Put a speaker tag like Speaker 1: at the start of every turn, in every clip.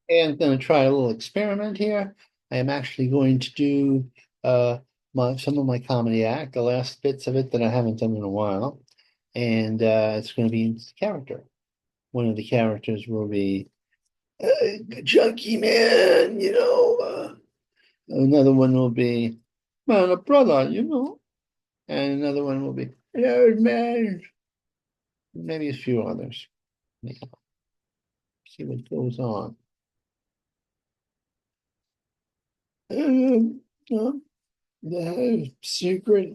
Speaker 1: And I'm going to try a little experiment here. I am actually going to do some of my comedy act, the last bits of it that I haven't done in a while. And it's going to be in character. One of the characters will be junkie man, another one will be man, a brother. And another one will be nerd man. Maybe a few others. Yeah, see what goes on. Um, uh, the secret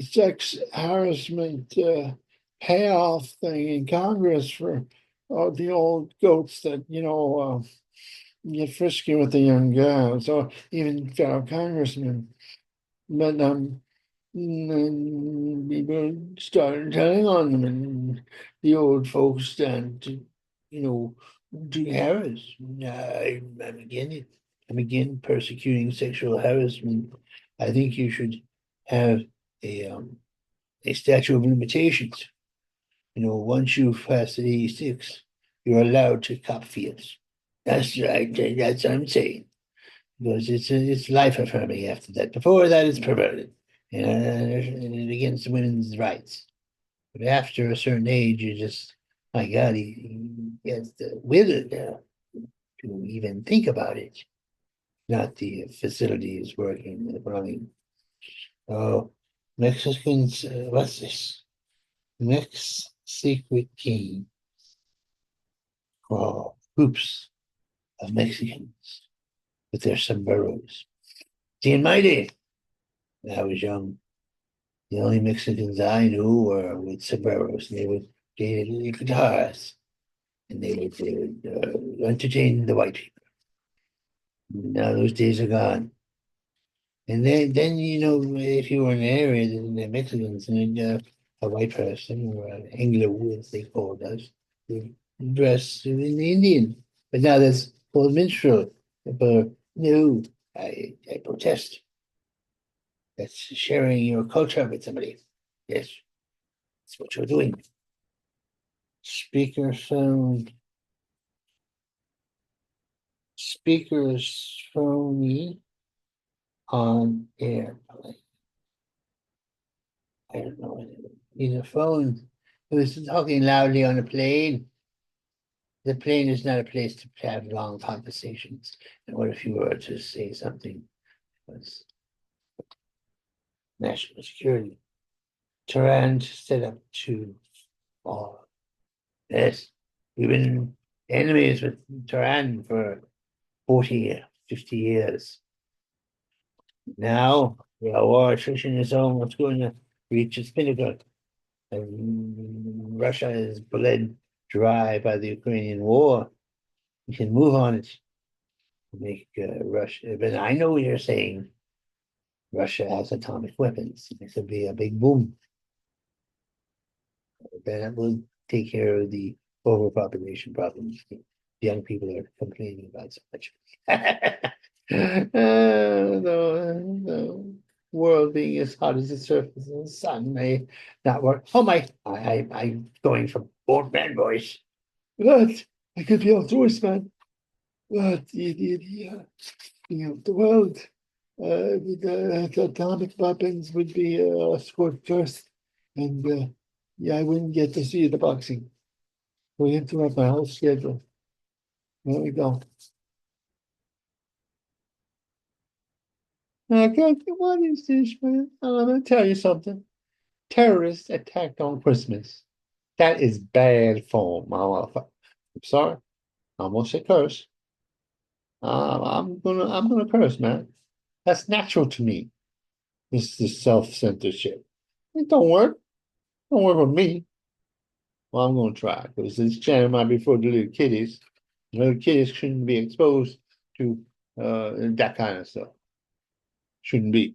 Speaker 1: sex harassment payoff thing in Congress for the old goats that get frisky with the young girls, or even fellow congressmen. But people started telling on them, and the old folks started to, you know, do harassment. I'm again persecuting sexual harassment. I think you should have a um a statute of limitations. Once you pass the 86, you're allowed to cop fields. That's right. That's what I'm saying. Because it's life affirming after that. Before that, it's perverted. And it's against women's rights. But after a certain age, you just, my God, he gets the will to even think about it. Not the facilities working, running. Oh, Mexicans, what's this? Next secret game. Oh, groups of Mexicans with their sombreros. See, in my day, when I was young, the only Mexicans I knew were with sombreros. They had guitars, and they would entertain the white people. Now those days are gone. And then if you were in an area that the Mexicans and a white person or an Anglo, as they called us, would dress in the Indian. But now that's called minstrel. But no, I protest. That's sharing your culture with somebody. Yes, that's what you're doing. Speakerphone, speakers phony on airplane. I don't know what it is. Either phone. It was talking loudly on a plane. The plane is not a place to have long conversations. And what if you were to say something was national security? Tehran set up to fall. Yes, we've been enemies with Tehran for 40, 50 years. Now, the war attrition is almost going to reach its pinnacle. And Russia is bled dry by the Ukrainian war. We can move on it, make Russia. But I know you're saying Russia has atomic weapons. It could be a big boom. That will take care of the overpopulation problems young people are complaining about so much. The world being as hot as the surface of the sun may not work. Oh my! I'm going for old man voice. But I could be outdoors, man. But the world with the atomic weapons would be scored first, and yeah, I wouldn't get to see the boxing. We interrupt my whole schedule. There we go. Okay, what is this, man? I'm gonna tell you something. Terrorists attacked on Christmas. That is bad form, my motherfucker. I'm sorry. I almost said curse. I'm gonna curse, man. That's natural to me. This self-censorship. It don't work. Don't work with me. Well, I'm gonna try because this channel might be for the little kiddies. Little kiddies shouldn't be exposed to that kind of stuff. Shouldn't be.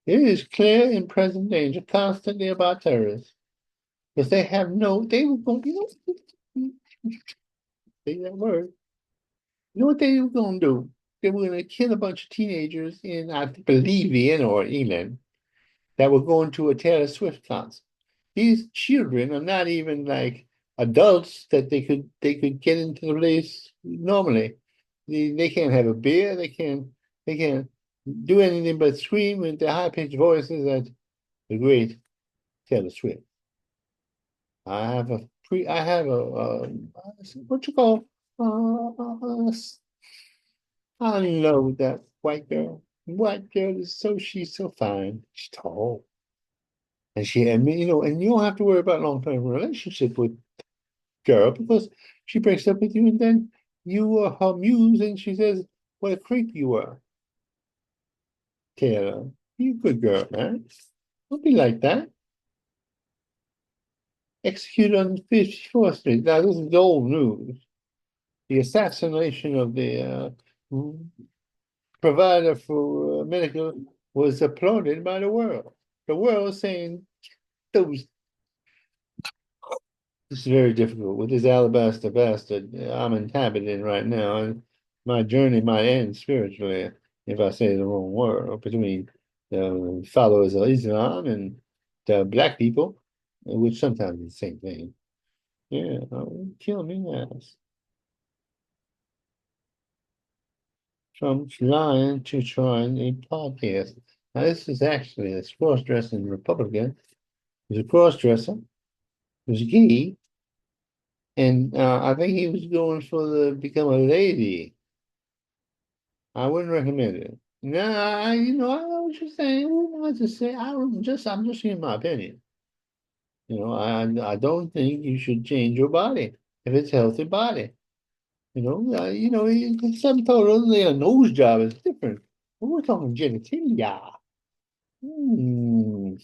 Speaker 1: It is clear and present danger constantly about terrorists because they were going, say that word. You know what they were going to do? They were going to kill a bunch of teenagers in, I believe, Vienna or England that were going to a Taylor Swift concert. These children are not even like adults that they could get into the place normally. They can't have a beer. They can't do anything but scream with their high pitched voices at the great Taylor Swift. I have what you call I don't know that white girl. White girl is she's so fine. She's tall. And and you don't have to worry about long-term relationship with girl because she breaks up with you and then you are her muse and she says, what a creep you are. Taylor, you a good girl, man. Don't be like that. Executed on 54th Street. Now, this is old news. The assassination of the provider for medical was applauded by the world. The world saying those. This is very difficult with this alabaster bastard I'm inhabiting right now, and my journey might end spiritually if I say the wrong word between the followers of Islam and the black people, which sometimes is the same thing. Yeah, kill me, yes. Trump's lying to trying a podcast. Now, this is actually a cross-dressing Republican. He's a cross-dresser. He's gay. And I think he was going for the become a lady. I wouldn't recommend it. Nah, I know what you're saying. Who wants to say? I'm just giving my opinion. I don't think you should change your body if it's a healthy body. Some totally a nose job is different. But we're talking genitalia. Hmm.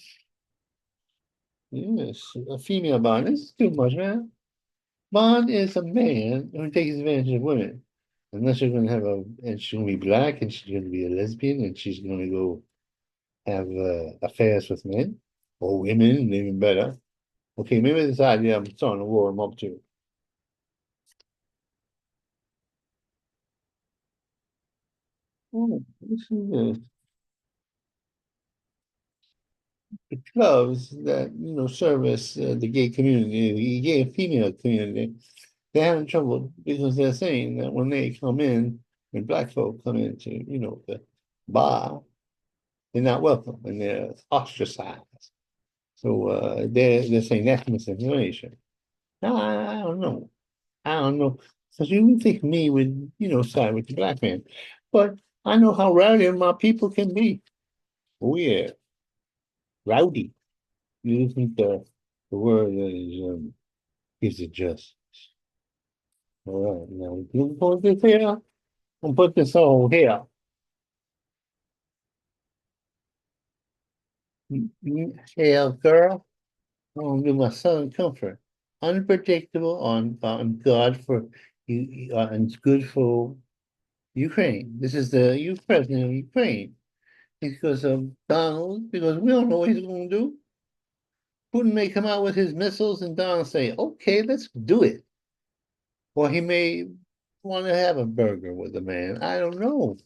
Speaker 1: Yes, a female bond. This is too much, man. Bond is a man who takes advantage of women. Unless you're gonna and she's gonna be black, and she's gonna be a lesbian, and she's gonna go have affairs with men or women, even better. Okay, maybe this idea I'm starting to warm them up to. Oh, this is the clubs that service the gay community, the gay and female community. They're having trouble because they're saying that when they come in, when black folk come into the bar, they're not welcome and they're ostracized. So they're saying that's misinformation. No, I don't know. I don't know. Because you would think me would, side with the black man. But I know how rowdy my people can be. Oh yeah, rowdy. You think the word gives it just. All right, now you put this here and put this over here. Yeah, girl. I'm gonna do my southern comfort. Unpredictable on God for and it's good for Ukraine. This is the youth president of Ukraine. Because of Donald, because we don't know what he's going to do. Putin may come out with his missiles and Donald say, okay, let's do it. Or he may want to have a burger with the man. I don't know.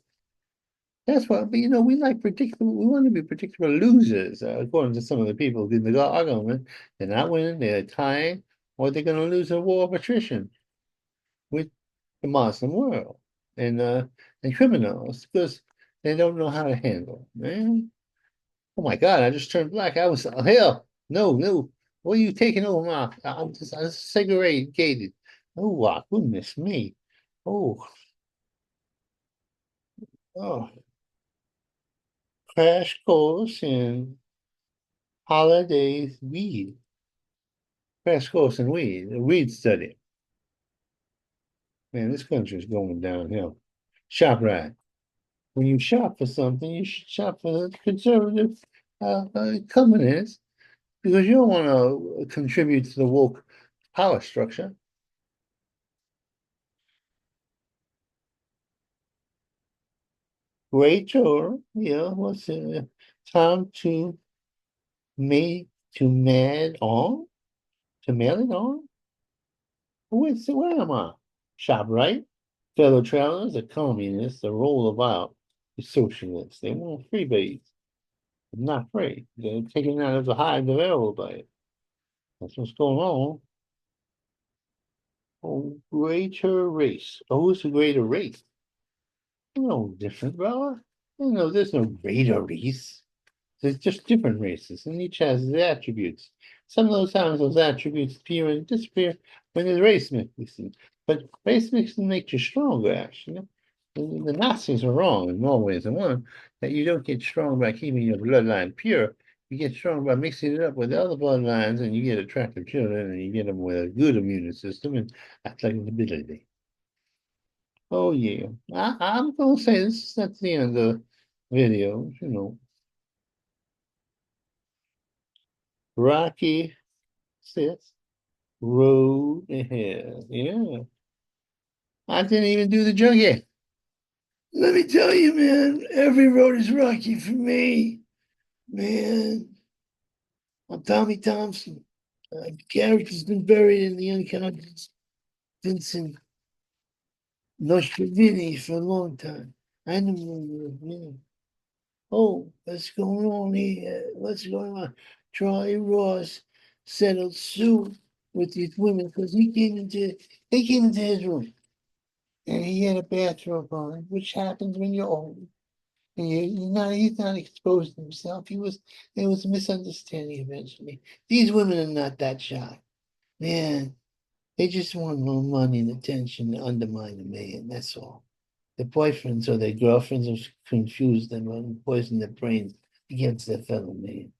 Speaker 1: That's why, but we like predictable, we want to be predictable losers, according to some of the people in our government. They're not winning, they're tying, or they're going to lose a war of attrition with the Muslim world and criminals because they don't know how to handle, man. Oh my God, I just turned black. I was hell. No, no. What are you taking over my I'm segregated. Oh goodness me. Oh, oh. Crash course in holidays weed. Crash course in weed. A weed study. Man, this country is going downhill. Shop right. When you shop for something, you should shop for the conservative companies because you don't want to contribute to the woke power structure. Great tour. Yeah, what's time me to mad on? To mail it on? Where am I? Shop right. Fellow travelers are communists, the roll about the socialists. They want freebies, but not free. They're taking out of the highs available by it. That's what's going on. Oh, greater race. Oh, who's the greater race? No different, brother. No, there's no greater race. There's just different races, and each has its attributes. Some of those times those attributes appear and disappear when there's race mixing. But race mixing makes you stronger, actually. The Nazis are wrong in more ways than one, that you don't get strong by keeping your bloodline pure. You get strong by mixing it up with other bloodlines, and you get attractive children, and you get them with a good immune system and athletic ability. Oh, yeah. I'm going to say this, that's the end of the video, Rocky Fifth Road ahead. Yeah. I didn't even do the jug yet. Let me tell you, man, every road is rocky for me. Man, I'm Tommy Thompson. Character's been buried in the unconscious Vincent Nostradamus for a long time. I never, yeah. Oh, what's going on here? What's going on? Charlie Ross settled suit with these women because they came into his room and he had a bathrobe on, which happens when you're old. And he's not exposed himself. There was a misunderstanding eventually. These women are not that shy. Man, they just want more money and attention to undermine a man. That's all. Their boyfriends or their girlfriends have confused them and poisoned their brains against their fellow man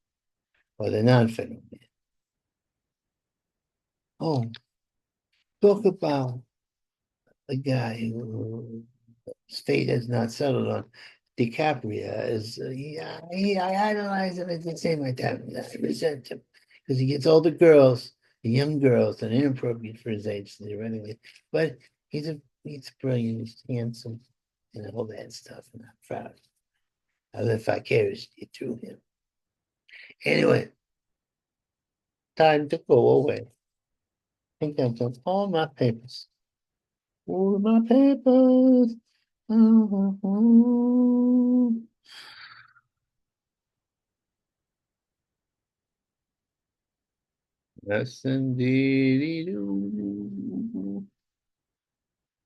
Speaker 1: or their non-fellow man. Oh, talk about a guy who his fate has not settled on. DiCaprio is, I idolize him at the same time. I resent him because he gets all the girls, the young girls, that are inappropriate for his age, theoretically. But he's brilliant, he's handsome, and all that stuff. And I'm proud. I live vicariously through him. Anyway, time to go away. I think I've done all my papers. All my papers. Yes, indeed.